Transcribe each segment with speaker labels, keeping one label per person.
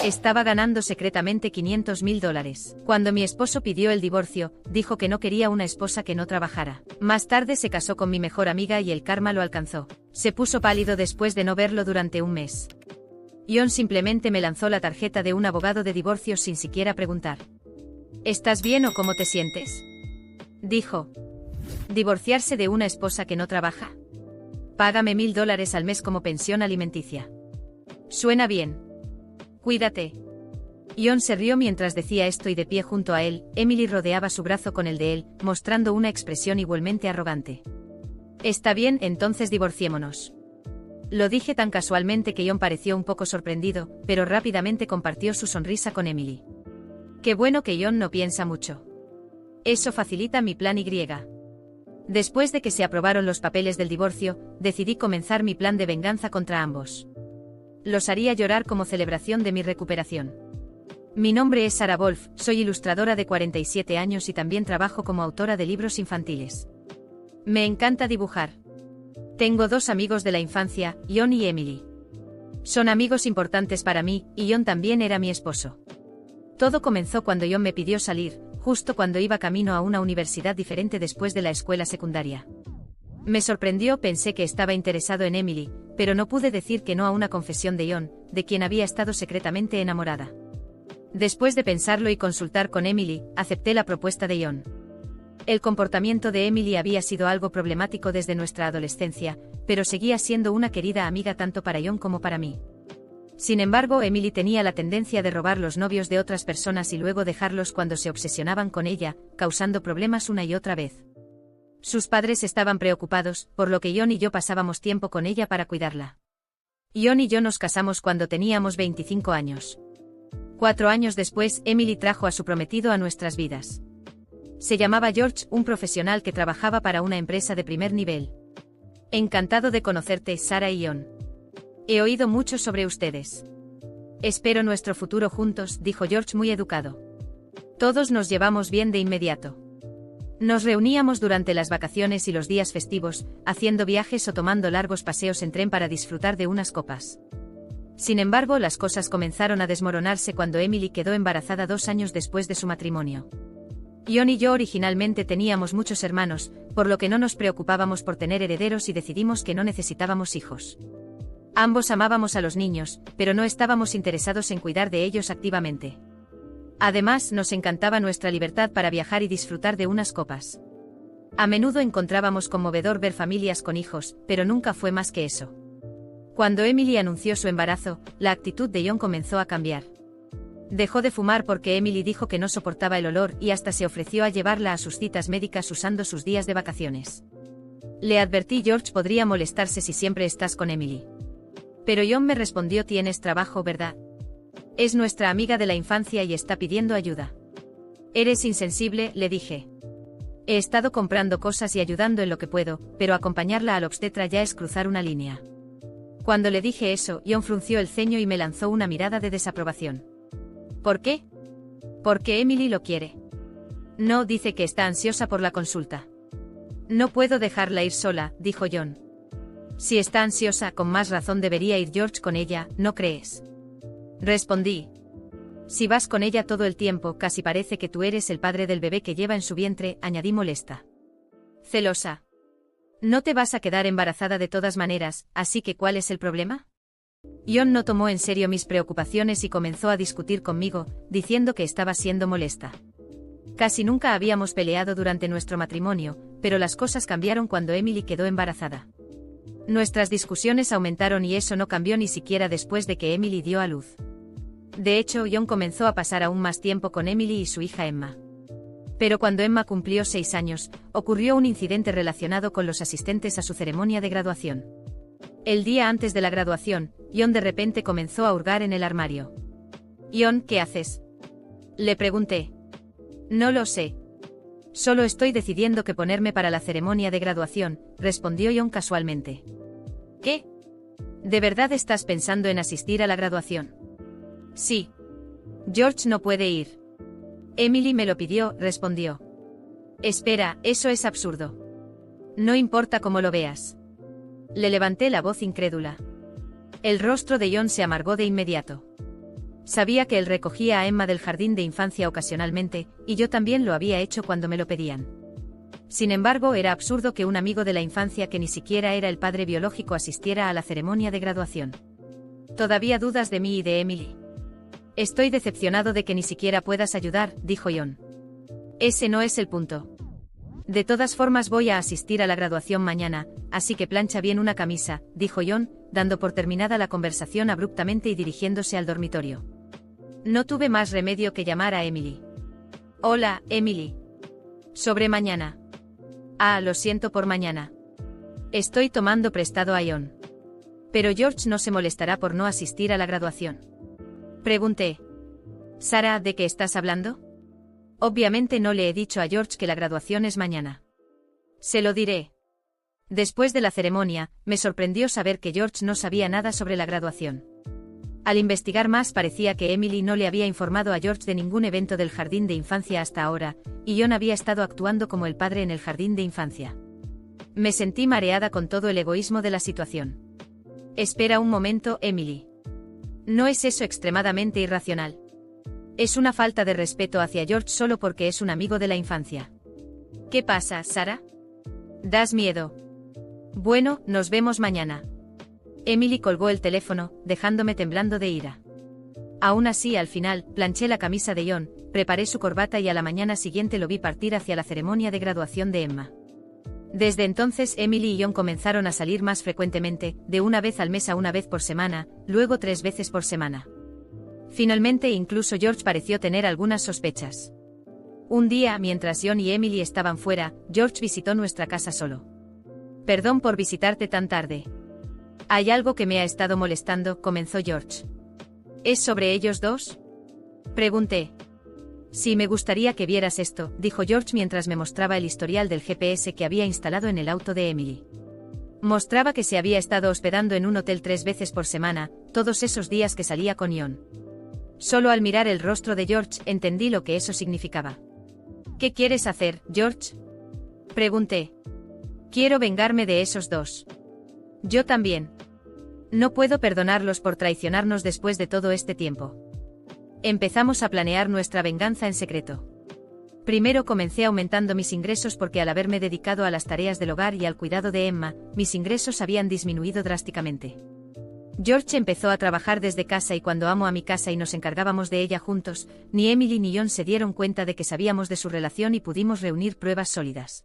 Speaker 1: Estaba ganando secretamente $500.000. Cuando mi esposo pidió el divorcio, dijo que no quería una esposa que no trabajara. Más tarde se casó con mi mejor amiga y el karma lo alcanzó. Se puso pálido después de no verlo durante un mes. John simplemente me lanzó la tarjeta de un abogado de divorcios sin siquiera preguntar. ¿Estás bien o cómo te sientes?, dijo. ¿Divorciarse de una esposa que no trabaja? Págame $1.000 al mes como pensión alimenticia. Suena bien. Cuídate. John se rió mientras decía esto y de pie junto a él, Emily rodeaba su brazo con el de él, mostrando una expresión igualmente arrogante. Está bien, entonces divorciémonos. Lo dije tan casualmente que John pareció un poco sorprendido, pero rápidamente compartió su sonrisa con Emily. Qué bueno que John no piensa mucho. Eso facilita mi plan Y. Después de que se aprobaron los papeles del divorcio, decidí comenzar mi plan de venganza contra ambos. Los haría llorar como celebración de mi recuperación. Mi nombre es Sarah Wolf, soy ilustradora de 47 años y también trabajo como autora de libros infantiles. Me encanta dibujar. Tengo 2 amigos de la infancia, John y Emily. Son amigos importantes para mí, y John también era mi esposo. Todo comenzó cuando John me pidió salir, justo cuando iba camino a una universidad diferente después de la escuela secundaria. Me sorprendió, pensé que estaba interesado en Emily, pero no pude decir que no a una confesión de John, de quien había estado secretamente enamorada. Después de pensarlo y consultar con Emily, acepté la propuesta de John. El comportamiento de Emily había sido algo problemático desde nuestra adolescencia, pero seguía siendo una querida amiga tanto para John como para mí. Sin embargo, Emily tenía la tendencia de robar los novios de otras personas y luego dejarlos cuando se obsesionaban con ella, causando problemas una y otra vez. Sus padres estaban preocupados, por lo que John y yo pasábamos tiempo con ella para cuidarla. John y yo nos casamos cuando teníamos 25 años. 4 años después, Emily trajo a su prometido a nuestras vidas. Se llamaba George, un profesional que trabajaba para una empresa de primer nivel. Encantado de conocerte, Sarah y John. He oído mucho sobre ustedes. Espero nuestro futuro juntos, dijo George muy educado. Todos nos llevamos bien de inmediato. Nos reuníamos durante las vacaciones y los días festivos, haciendo viajes o tomando largos paseos en tren para disfrutar de unas copas. Sin embargo, las cosas comenzaron a desmoronarse cuando Emily quedó embarazada 2 años después de su matrimonio. John y yo originalmente teníamos muchos hermanos, por lo que no nos preocupábamos por tener herederos y decidimos que no necesitábamos hijos. Ambos amábamos a los niños, pero no estábamos interesados en cuidar de ellos activamente. Además, nos encantaba nuestra libertad para viajar y disfrutar de unas copas. A menudo encontrábamos conmovedor ver familias con hijos, pero nunca fue más que eso. Cuando Emily anunció su embarazo, la actitud de John comenzó a cambiar. Dejó de fumar porque Emily dijo que no soportaba el olor y hasta se ofreció a llevarla a sus citas médicas usando sus días de vacaciones. Le advertí: George podría molestarse si siempre estás con Emily. Pero John me respondió: tienes trabajo, ¿verdad? Es nuestra amiga de la infancia y está pidiendo ayuda. Eres insensible, le dije. He estado comprando cosas y ayudando en lo que puedo, pero acompañarla al obstetra ya es cruzar una línea. Cuando le dije eso, John frunció el ceño y me lanzó una mirada de desaprobación. ¿Por qué? Porque Emily lo quiere. No, dice que está ansiosa por la consulta. No puedo dejarla ir sola, dijo John. Si está ansiosa, con más razón debería ir George con ella, ¿no crees? Respondí. Si vas con ella todo el tiempo, casi parece que tú eres el padre del bebé que lleva en su vientre, añadí molesta. Celosa. No te vas a quedar embarazada de todas maneras, así que ¿cuál es el problema? John no tomó en serio mis preocupaciones y comenzó a discutir conmigo, diciendo que estaba siendo molesta. Casi nunca habíamos peleado durante nuestro matrimonio, pero las cosas cambiaron cuando Emily quedó embarazada. Nuestras discusiones aumentaron y eso no cambió ni siquiera después de que Emily dio a luz. De hecho, John comenzó a pasar aún más tiempo con Emily y su hija Emma. Pero cuando Emma cumplió 6 años, ocurrió un incidente relacionado con los asistentes a su ceremonia de graduación. El día antes de la graduación, John de repente comenzó a hurgar en el armario. «John, ¿qué haces?», le pregunté. «No lo sé. Solo estoy decidiendo qué ponerme para la ceremonia de graduación», respondió John casualmente. «¿Qué? ¿De verdad estás pensando en asistir a la graduación?». «Sí. George no puede ir». «Emily me lo pidió», respondió. «Espera, eso es absurdo». «No importa cómo lo veas». Le levanté la voz incrédula. El rostro de John se amargó de inmediato. Sabía que él recogía a Emma del jardín de infancia ocasionalmente, y yo también lo había hecho cuando me lo pedían. Sin embargo, era absurdo que un amigo de la infancia que ni siquiera era el padre biológico asistiera a la ceremonia de graduación. ¿Todavía dudas de mí y de Emily? Estoy decepcionado de que ni siquiera puedas ayudar, dijo John. Ese no es el punto. De todas formas voy a asistir a la graduación mañana, así que plancha bien una camisa, dijo John, dando por terminada la conversación abruptamente y dirigiéndose al dormitorio. No tuve más remedio que llamar a Emily. Hola, Emily. Sobre mañana. Ah, lo siento por mañana. Estoy tomando prestado a John. Pero George no se molestará por no asistir a la graduación. Pregunté. Sara, ¿de qué estás hablando? Obviamente no le he dicho a George que la graduación es mañana. Se lo diré. Después de la ceremonia, me sorprendió saber que George no sabía nada sobre la graduación. Al investigar más parecía que Emily no le había informado a George de ningún evento del jardín de infancia hasta ahora, y John había estado actuando como el padre en el jardín de infancia. Me sentí mareada con todo el egoísmo de la situación. Espera un momento, Emily. ¿No es eso extremadamente irracional? Es una falta de respeto hacia George solo porque es un amigo de la infancia. ¿Qué pasa, Sara? Das miedo. Bueno, nos vemos mañana. Emily colgó el teléfono, dejándome temblando de ira. Aún así, al final, planché la camisa de John, preparé su corbata y a la mañana siguiente lo vi partir hacia la ceremonia de graduación de Emma. Desde entonces Emily y John comenzaron a salir más frecuentemente, de una vez al mes a una vez por semana, luego 3 veces por semana. Finalmente incluso George pareció tener algunas sospechas. Un día, mientras John y Emily estaban fuera, George visitó nuestra casa solo. Perdón por visitarte tan tarde. Hay algo que me ha estado molestando, comenzó George. ¿Es sobre ellos dos? Pregunté. Sí, me gustaría que vieras esto, dijo George mientras me mostraba el historial del GPS que había instalado en el auto de Emily. Mostraba que se había estado hospedando en un hotel 3 veces por semana, todos esos días que salía con John. Solo al mirar el rostro de George entendí lo que eso significaba. ¿Qué quieres hacer, George? Pregunté. Quiero vengarme de esos dos. Yo también. No puedo perdonarlos por traicionarnos después de todo este tiempo. Empezamos a planear nuestra venganza en secreto. Primero comencé aumentando mis ingresos porque al haberme dedicado a las tareas del hogar y al cuidado de Emma, mis ingresos habían disminuido drásticamente. George empezó a trabajar desde casa y cuando amo a mi casa y nos encargábamos de ella juntos, ni Emily ni John se dieron cuenta de que sabíamos de su relación y pudimos reunir pruebas sólidas.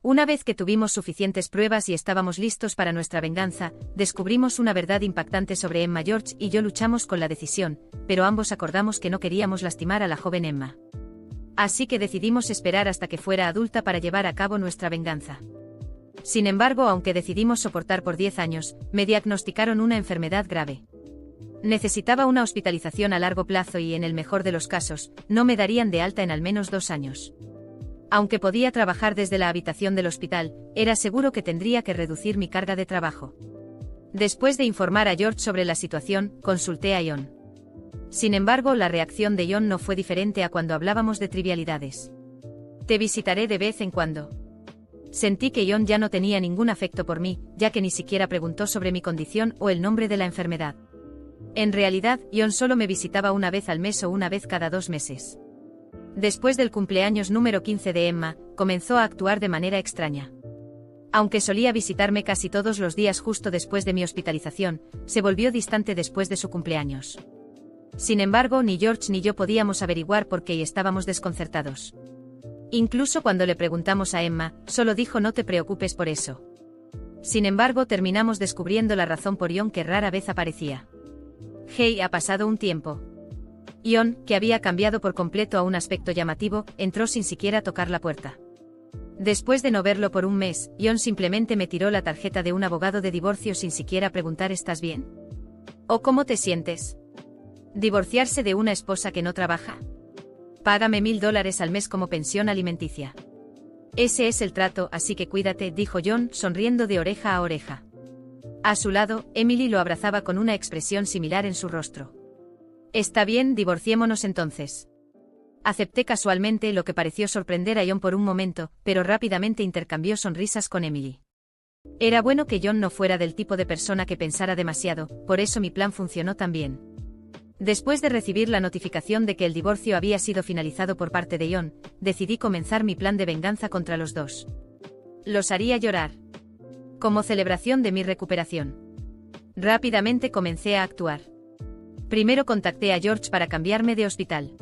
Speaker 1: Una vez que tuvimos suficientes pruebas y estábamos listos para nuestra venganza, descubrimos una verdad impactante sobre Emma. George y yo luchamos con la decisión, pero ambos acordamos que no queríamos lastimar a la joven Emma. Así que decidimos esperar hasta que fuera adulta para llevar a cabo nuestra venganza. Sin embargo, aunque decidimos soportar por 10 años, me diagnosticaron una enfermedad grave. Necesitaba una hospitalización a largo plazo y, en el mejor de los casos, no me darían de alta en al menos 2 años. Aunque podía trabajar desde la habitación del hospital, era seguro que tendría que reducir mi carga de trabajo. Después de informar a George sobre la situación, consulté a John. Sin embargo, la reacción de John no fue diferente a cuando hablábamos de trivialidades. Te visitaré de vez en cuando. Sentí que John ya no tenía ningún afecto por mí, ya que ni siquiera preguntó sobre mi condición o el nombre de la enfermedad. En realidad, John solo me visitaba una vez al mes o una vez cada 2 meses. Después del cumpleaños número 15 de Emma, comenzó a actuar de manera extraña. Aunque solía visitarme casi todos los días justo después de mi hospitalización, se volvió distante después de su cumpleaños. Sin embargo, ni George ni yo podíamos averiguar por qué y estábamos desconcertados. Incluso cuando le preguntamos a Emma, solo dijo no te preocupes por eso. Sin embargo, terminamos descubriendo la razón por John, que rara vez aparecía. Hey, ha pasado un tiempo. John, que había cambiado por completo a un aspecto llamativo, entró sin siquiera tocar la puerta. Después de no verlo por un mes, John simplemente me tiró la tarjeta de un abogado de divorcio sin siquiera preguntar ¿estás bien? ¿O cómo te sientes? ¿Divorciarse de una esposa que no trabaja? Págame $1000 al mes como pensión alimenticia. Ese es el trato, así que cuídate, dijo John, sonriendo de oreja a oreja. A su lado, Emily lo abrazaba con una expresión similar en su rostro. Está bien, divorciémonos entonces. Acepté casualmente, lo que pareció sorprender a John por un momento, pero rápidamente intercambió sonrisas con Emily. Era bueno que John no fuera del tipo de persona que pensara demasiado, por eso mi plan funcionó tan bien. Después de recibir la notificación de que el divorcio había sido finalizado por parte de Ion, decidí comenzar mi plan de venganza contra los dos. Los haría llorar. Como celebración de mi recuperación. Rápidamente comencé a actuar. Primero contacté a George para cambiarme de hospital.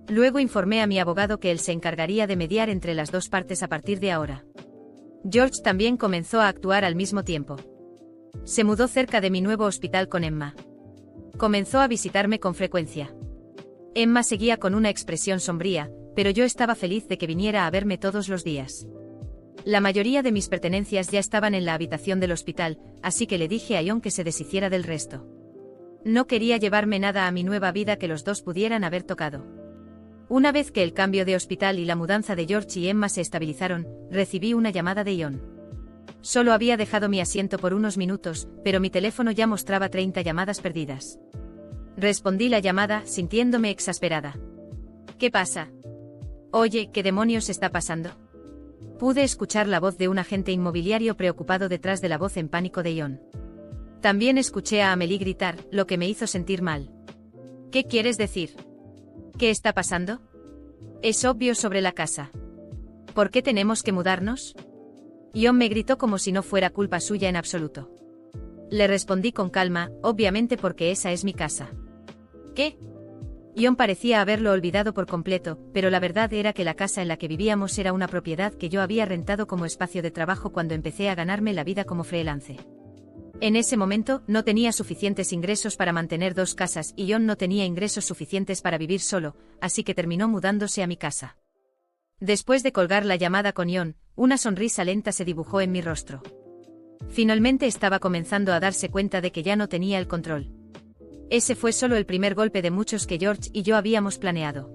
Speaker 1: Luego informé a mi abogado que él se encargaría de mediar entre las dos partes a partir de ahora. George también comenzó a actuar al mismo tiempo. Se mudó cerca de mi nuevo hospital con Emma. Comenzó a visitarme con frecuencia. Emma seguía con una expresión sombría, pero yo estaba feliz de que viniera a verme todos los días. La mayoría de mis pertenencias ya estaban en la habitación del hospital, así que le dije a Ion que se deshiciera del resto. No quería llevarme nada a mi nueva vida que los dos pudieran haber tocado. Una vez que el cambio de hospital y la mudanza de George y Emma se estabilizaron, recibí una llamada de Ion. Solo había dejado mi asiento por unos minutos, pero mi teléfono ya mostraba 30 llamadas perdidas. Respondí la llamada, sintiéndome exasperada. ¿Qué pasa? Oye, ¿qué demonios está pasando? Pude escuchar la voz de un agente inmobiliario preocupado detrás de la voz en pánico de Ion. También escuché a Amelie gritar, lo que me hizo sentir mal. ¿Qué quieres decir? ¿Qué está pasando? Es obvio sobre la casa. ¿Por qué tenemos que mudarnos? Ion me gritó como si no fuera culpa suya en absoluto. Le respondí con calma, obviamente porque esa es mi casa. ¿Qué? Ion parecía haberlo olvidado por completo, pero la verdad era que la casa en la que vivíamos era una propiedad que yo había rentado como espacio de trabajo cuando empecé a ganarme la vida como freelance. En ese momento, no tenía suficientes ingresos para mantener dos casas y Ion no tenía ingresos suficientes para vivir solo, así que terminó mudándose a mi casa. Después de colgar la llamada con Ion, una sonrisa lenta se dibujó en mi rostro. Finalmente estaba comenzando a darse cuenta de que ya no tenía el control. Ese fue solo el primer golpe de muchos que George y yo habíamos planeado.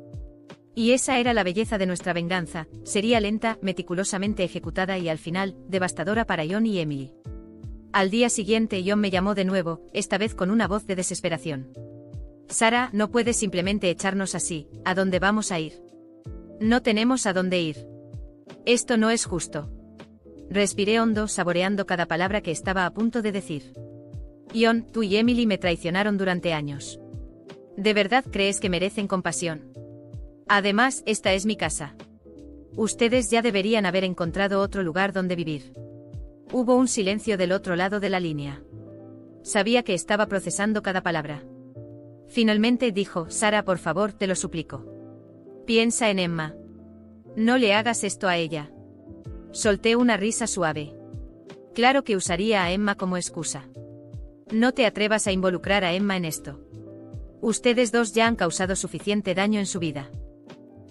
Speaker 1: Y esa era la belleza de nuestra venganza, sería lenta, meticulosamente ejecutada y al final, devastadora para Ion y Emily. Al día siguiente Ion me llamó de nuevo, esta vez con una voz de desesperación. Sarah, no puedes simplemente echarnos así, ¿a dónde vamos a ir? No tenemos a dónde ir. Esto no es justo. Respiré hondo, saboreando cada palabra que estaba a punto de decir. Ion, tú y Emily me traicionaron durante años. ¿De verdad crees que merecen compasión? Además, esta es mi casa. Ustedes ya deberían haber encontrado otro lugar donde vivir. Hubo un silencio del otro lado de la línea. Sabía que estaba procesando cada palabra. Finalmente dijo, Sarah, por favor, te lo suplico. Piensa en Emma. No le hagas esto a ella. Solté una risa suave. Claro que usaría a Emma como excusa. No te atrevas a involucrar a Emma en esto. Ustedes dos ya han causado suficiente daño en su vida.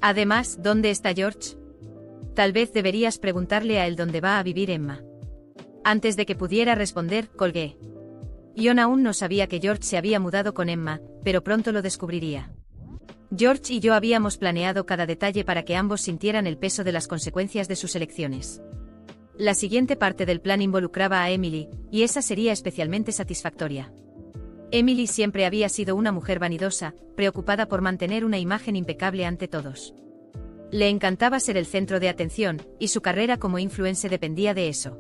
Speaker 1: Además, ¿dónde está George? Tal vez deberías preguntarle a él dónde va a vivir Emma. Antes de que pudiera responder, colgué. Ion aún no sabía que George se había mudado con Emma, pero pronto lo descubriría. George y yo habíamos planeado cada detalle para que ambos sintieran el peso de las consecuencias de sus elecciones. La siguiente parte del plan involucraba a Emily, y esa sería especialmente satisfactoria. Emily siempre había sido una mujer vanidosa, preocupada por mantener una imagen impecable ante todos. Le encantaba ser el centro de atención, y su carrera como influencer dependía de eso.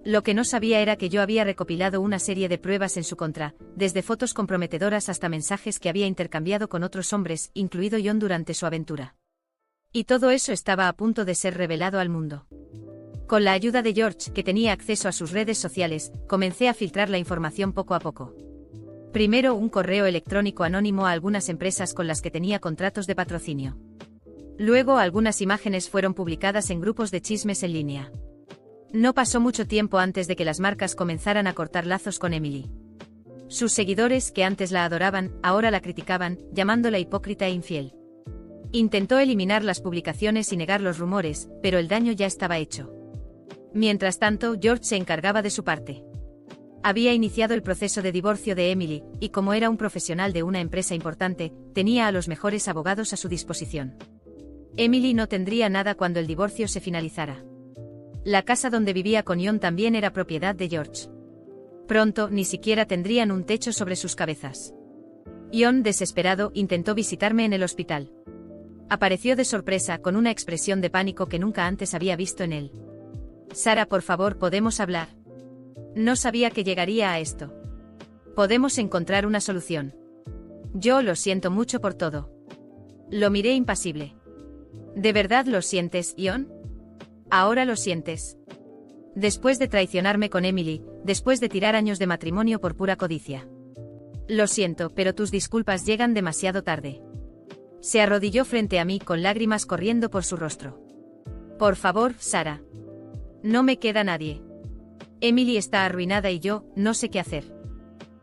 Speaker 1: Lo que no sabía era que yo había recopilado una serie de pruebas en su contra, desde fotos comprometedoras hasta mensajes que había intercambiado con otros hombres, incluido Ion durante su aventura. Y todo eso estaba a punto de ser revelado al mundo. Con la ayuda de George, que tenía acceso a sus redes sociales, comencé a filtrar la información poco a poco. Primero un correo electrónico anónimo a algunas empresas con las que tenía contratos de patrocinio. Luego algunas imágenes fueron publicadas en grupos de chismes en línea. No pasó mucho tiempo antes de que las marcas comenzaran a cortar lazos con Emily. Sus seguidores, que antes la adoraban, ahora la criticaban, llamándola hipócrita e infiel. Intentó eliminar las publicaciones y negar los rumores, pero el daño ya estaba hecho. Mientras tanto, George se encargaba de su parte. Había iniciado el proceso de divorcio de Emily, y como era un profesional de una empresa importante, tenía a los mejores abogados a su disposición. Emily no tendría nada cuando el divorcio se finalizara. La casa donde vivía con Ion también era propiedad de George. Pronto, ni siquiera tendrían un techo sobre sus cabezas. Ion, desesperado, intentó visitarme en el hospital. Apareció de sorpresa con una expresión de pánico que nunca antes había visto en él. Sarah, por favor, ¿podemos hablar? No sabía que llegaría a esto. Podemos encontrar una solución. Yo lo siento mucho por todo. Lo miré impasible. ¿De verdad lo sientes, Ion? Ahora lo sientes. Después de traicionarme con Emily, después de tirar años de matrimonio por pura codicia. Lo siento, pero tus disculpas llegan demasiado tarde. Se arrodilló frente a mí con lágrimas corriendo por su rostro. Por favor, Sarah. No me queda nadie. Emily está arruinada y yo, no sé qué hacer.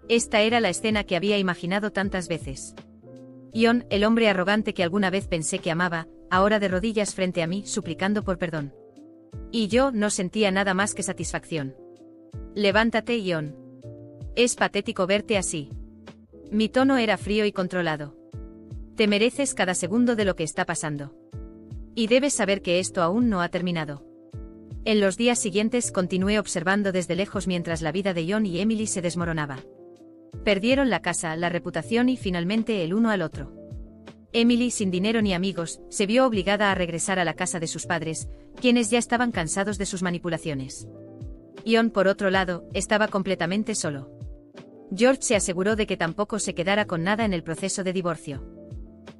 Speaker 1: Esta era la escena que había imaginado tantas veces. Ion, el hombre arrogante que alguna vez pensé que amaba, ahora de rodillas frente a mí, suplicando por perdón. Y yo no sentía nada más que satisfacción. Levántate, Ion. Es patético verte así. Mi tono era frío y controlado. Te mereces cada segundo de lo que está pasando. Y debes saber que esto aún no ha terminado. En los días siguientes continué observando desde lejos mientras la vida de Ion y Emily se desmoronaba. Perdieron la casa, la reputación y finalmente el uno al otro. Emily, sin dinero ni amigos, se vio obligada a regresar a la casa de sus padres, quienes ya estaban cansados de sus manipulaciones. Ion, por otro lado, estaba completamente solo. George se aseguró de que tampoco se quedara con nada en el proceso de divorcio.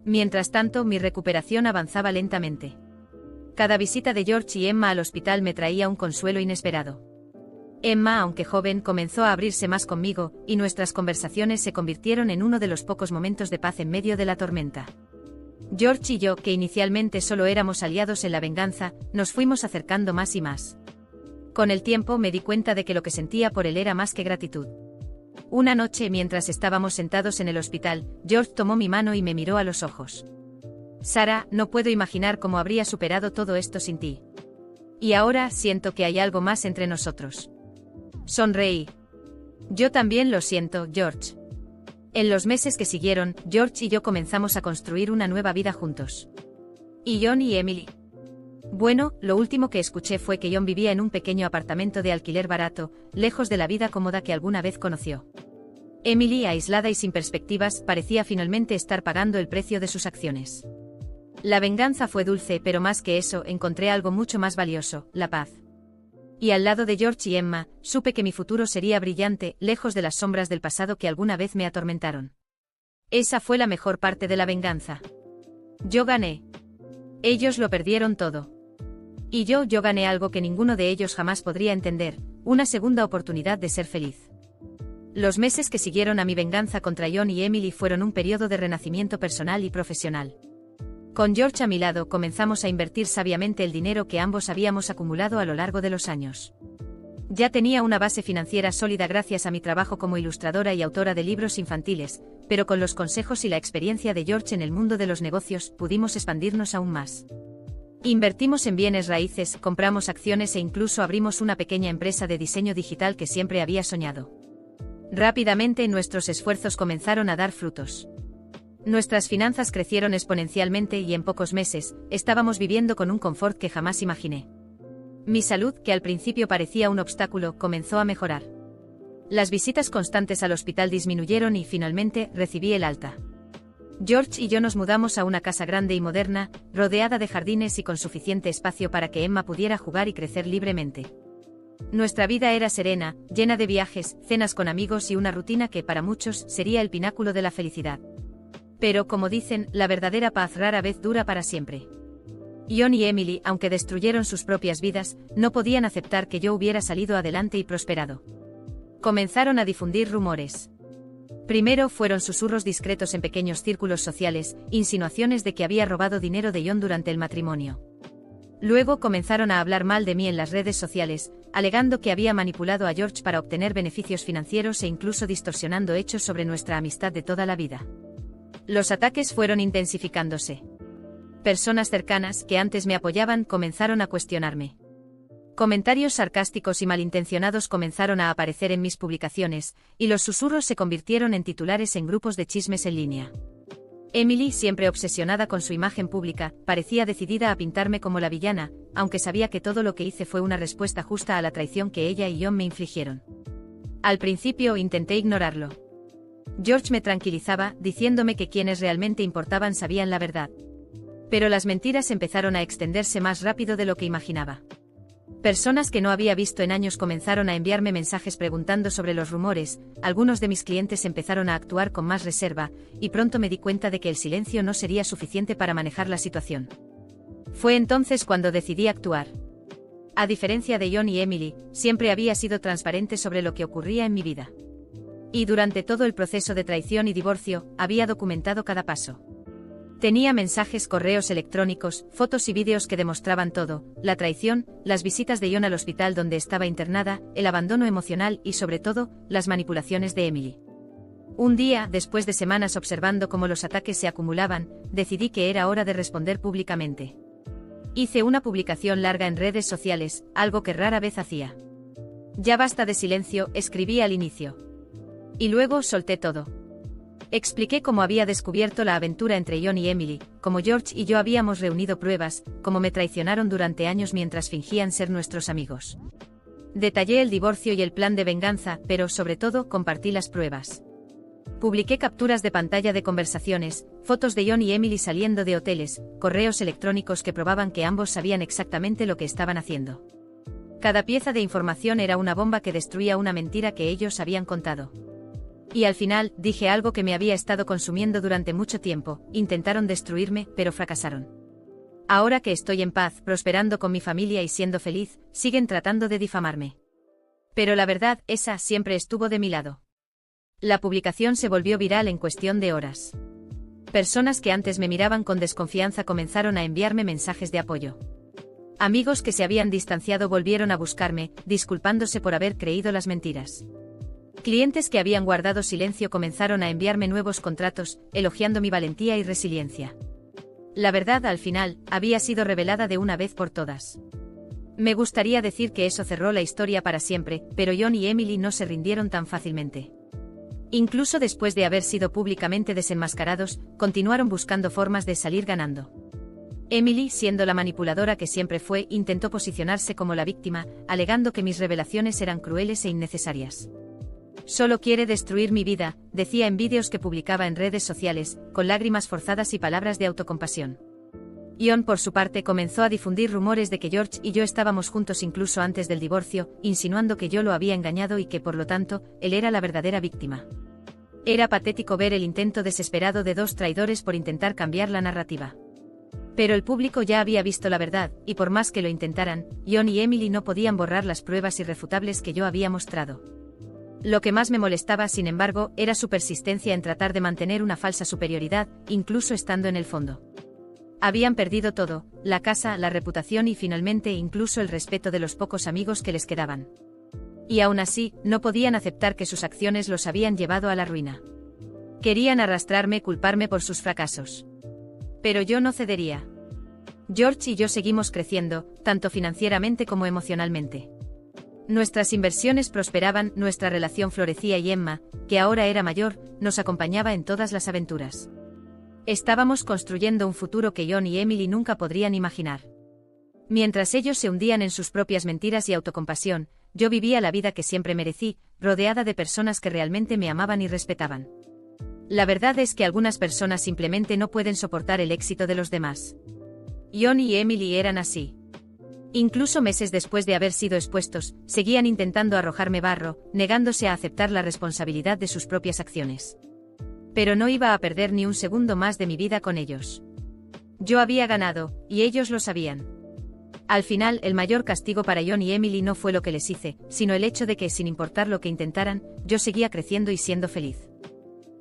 Speaker 1: Mientras tanto, mi recuperación avanzaba lentamente. Cada visita de George y Emma al hospital me traía un consuelo inesperado. Emma, aunque joven, comenzó a abrirse más conmigo, y nuestras conversaciones se convirtieron en uno de los pocos momentos de paz en medio de la tormenta. George y yo, que inicialmente solo éramos aliados en la venganza, nos fuimos acercando más y más. Con el tiempo me di cuenta de que lo que sentía por él era más que gratitud. Una noche, mientras estábamos sentados en el hospital, George tomó mi mano y me miró a los ojos. Sarah, no puedo imaginar cómo habría superado todo esto sin ti. Y ahora siento que hay algo más entre nosotros. Sonreí. Yo también lo siento, George. En los meses que siguieron, George y yo comenzamos a construir una nueva vida juntos. ¿Y Ion y Emily? Bueno, lo último que escuché fue que Ion vivía en un pequeño apartamento de alquiler barato, lejos de la vida cómoda que alguna vez conoció. Emily, aislada y sin perspectivas, parecía finalmente estar pagando el precio de sus acciones. La venganza fue dulce, pero más que eso, encontré algo mucho más valioso, la paz. Y al lado de George y Emma, supe que mi futuro sería brillante, lejos de las sombras del pasado que alguna vez me atormentaron. Esa fue la mejor parte de la venganza. Yo gané. Ellos lo perdieron todo. Y yo gané algo que ninguno de ellos jamás podría entender, una segunda oportunidad de ser feliz. Los meses que siguieron a mi venganza contra Ion y Emily fueron un periodo de renacimiento personal y profesional. Con George a mi lado comenzamos a invertir sabiamente el dinero que ambos habíamos acumulado a lo largo de los años. Ya tenía una base financiera sólida gracias a mi trabajo como ilustradora y autora de libros infantiles, pero con los consejos y la experiencia de George en el mundo de los negocios pudimos expandirnos aún más. Invertimos en bienes raíces, compramos acciones e incluso abrimos una pequeña empresa de diseño digital que siempre había soñado. Rápidamente nuestros esfuerzos comenzaron a dar frutos. Nuestras finanzas crecieron exponencialmente y en pocos meses, estábamos viviendo con un confort que jamás imaginé. Mi salud, que al principio parecía un obstáculo, comenzó a mejorar. Las visitas constantes al hospital disminuyeron y finalmente recibí el alta. George y yo nos mudamos a una casa grande y moderna, rodeada de jardines y con suficiente espacio para que Emma pudiera jugar y crecer libremente. Nuestra vida era serena, llena de viajes, cenas con amigos y una rutina que para muchos sería el pináculo de la felicidad. Pero como dicen, la verdadera paz rara vez dura para siempre. Ion y Emily, aunque destruyeron sus propias vidas, no podían aceptar que yo hubiera salido adelante y prosperado. Comenzaron a difundir rumores. Primero fueron susurros discretos en pequeños círculos sociales, insinuaciones de que había robado dinero de Ion durante el matrimonio. Luego comenzaron a hablar mal de mí en las redes sociales, alegando que había manipulado a George para obtener beneficios financieros e incluso distorsionando hechos sobre nuestra amistad de toda la vida. Los ataques fueron intensificándose. Personas cercanas que antes me apoyaban comenzaron a cuestionarme. Comentarios sarcásticos y malintencionados comenzaron a aparecer en mis publicaciones, y los susurros se convirtieron en titulares en grupos de chismes en línea. Emily, siempre obsesionada con su imagen pública, parecía decidida a pintarme como la villana, aunque sabía que todo lo que hice fue una respuesta justa a la traición que ella y Ion me infligieron. Al principio intenté ignorarlo. George me tranquilizaba, diciéndome que quienes realmente importaban sabían la verdad. Pero las mentiras empezaron a extenderse más rápido de lo que imaginaba. Personas que no había visto en años comenzaron a enviarme mensajes preguntando sobre los rumores, algunos de mis clientes empezaron a actuar con más reserva, y pronto me di cuenta de que el silencio no sería suficiente para manejar la situación. Fue entonces cuando decidí actuar. A diferencia de John y Emily, siempre había sido transparente sobre lo que ocurría en mi vida. Y durante todo el proceso de traición y divorcio, había documentado cada paso. Tenía mensajes, correos electrónicos, fotos y vídeos que demostraban todo: la traición, las visitas de John al hospital donde estaba internada, el abandono emocional y sobre todo, las manipulaciones de Emily. Un día, después de semanas observando cómo los ataques se acumulaban, decidí que era hora de responder públicamente. Hice una publicación larga en redes sociales, algo que rara vez hacía. Ya basta de silencio, escribí al inicio. Y luego solté todo. Expliqué cómo había descubierto la aventura entre John y Emily, cómo George y yo habíamos reunido pruebas, cómo me traicionaron durante años mientras fingían ser nuestros amigos. Detallé el divorcio y el plan de venganza, pero sobre todo compartí las pruebas. Publiqué capturas de pantalla de conversaciones, fotos de John y Emily saliendo de hoteles, correos electrónicos que probaban que ambos sabían exactamente lo que estaban haciendo. Cada pieza de información era una bomba que destruía una mentira que ellos habían contado. Y al final, dije algo que me había estado consumiendo durante mucho tiempo: intentaron destruirme, pero fracasaron. Ahora que estoy en paz, prosperando con mi familia y siendo feliz, siguen tratando de difamarme. Pero la verdad, esa siempre estuvo de mi lado. La publicación se volvió viral en cuestión de horas. Personas que antes me miraban con desconfianza comenzaron a enviarme mensajes de apoyo. Amigos que se habían distanciado volvieron a buscarme, disculpándose por haber creído las mentiras. Clientes que habían guardado silencio comenzaron a enviarme nuevos contratos, elogiando mi valentía y resiliencia. La verdad, al final, había sido revelada de una vez por todas. Me gustaría decir que eso cerró la historia para siempre, pero John y Emily no se rindieron tan fácilmente. Incluso después de haber sido públicamente desenmascarados, continuaron buscando formas de salir ganando. Emily, siendo la manipuladora que siempre fue, intentó posicionarse como la víctima, alegando que mis revelaciones eran crueles e innecesarias. Solo quiere destruir mi vida, decía en vídeos que publicaba en redes sociales, con lágrimas forzadas y palabras de autocompasión. John, por su parte, comenzó a difundir rumores de que George y yo estábamos juntos incluso antes del divorcio, insinuando que yo lo había engañado y que, por lo tanto, él era la verdadera víctima. Era patético ver el intento desesperado de dos traidores por intentar cambiar la narrativa. Pero el público ya había visto la verdad, y por más que lo intentaran, John y Emily no podían borrar las pruebas irrefutables que yo había mostrado. Lo que más me molestaba, sin embargo, era su persistencia en tratar de mantener una falsa superioridad, incluso estando en el fondo. Habían perdido todo: la casa, la reputación y finalmente incluso el respeto de los pocos amigos que les quedaban. Y aún así, no podían aceptar que sus acciones los habían llevado a la ruina. Querían arrastrarme, culparme por sus fracasos. Pero yo no cedería. George y yo seguimos creciendo, tanto financieramente como emocionalmente. Nuestras inversiones prosperaban, nuestra relación florecía y Emma, que ahora era mayor, nos acompañaba en todas las aventuras. Estábamos construyendo un futuro que John y Emily nunca podrían imaginar. Mientras ellos se hundían en sus propias mentiras y autocompasión, yo vivía la vida que siempre merecí, rodeada de personas que realmente me amaban y respetaban. La verdad es que algunas personas simplemente no pueden soportar el éxito de los demás. John y Emily eran así. Incluso meses después de haber sido expuestos, seguían intentando arrojarme barro, negándose a aceptar la responsabilidad de sus propias acciones. Pero no iba a perder ni un segundo más de mi vida con ellos. Yo había ganado, y ellos lo sabían. Al final, el mayor castigo para John y Emily no fue lo que les hice, sino el hecho de que, sin importar lo que intentaran, yo seguía creciendo y siendo feliz.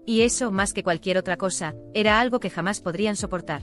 Speaker 1: Y eso, más que cualquier otra cosa, era algo que jamás podrían soportar.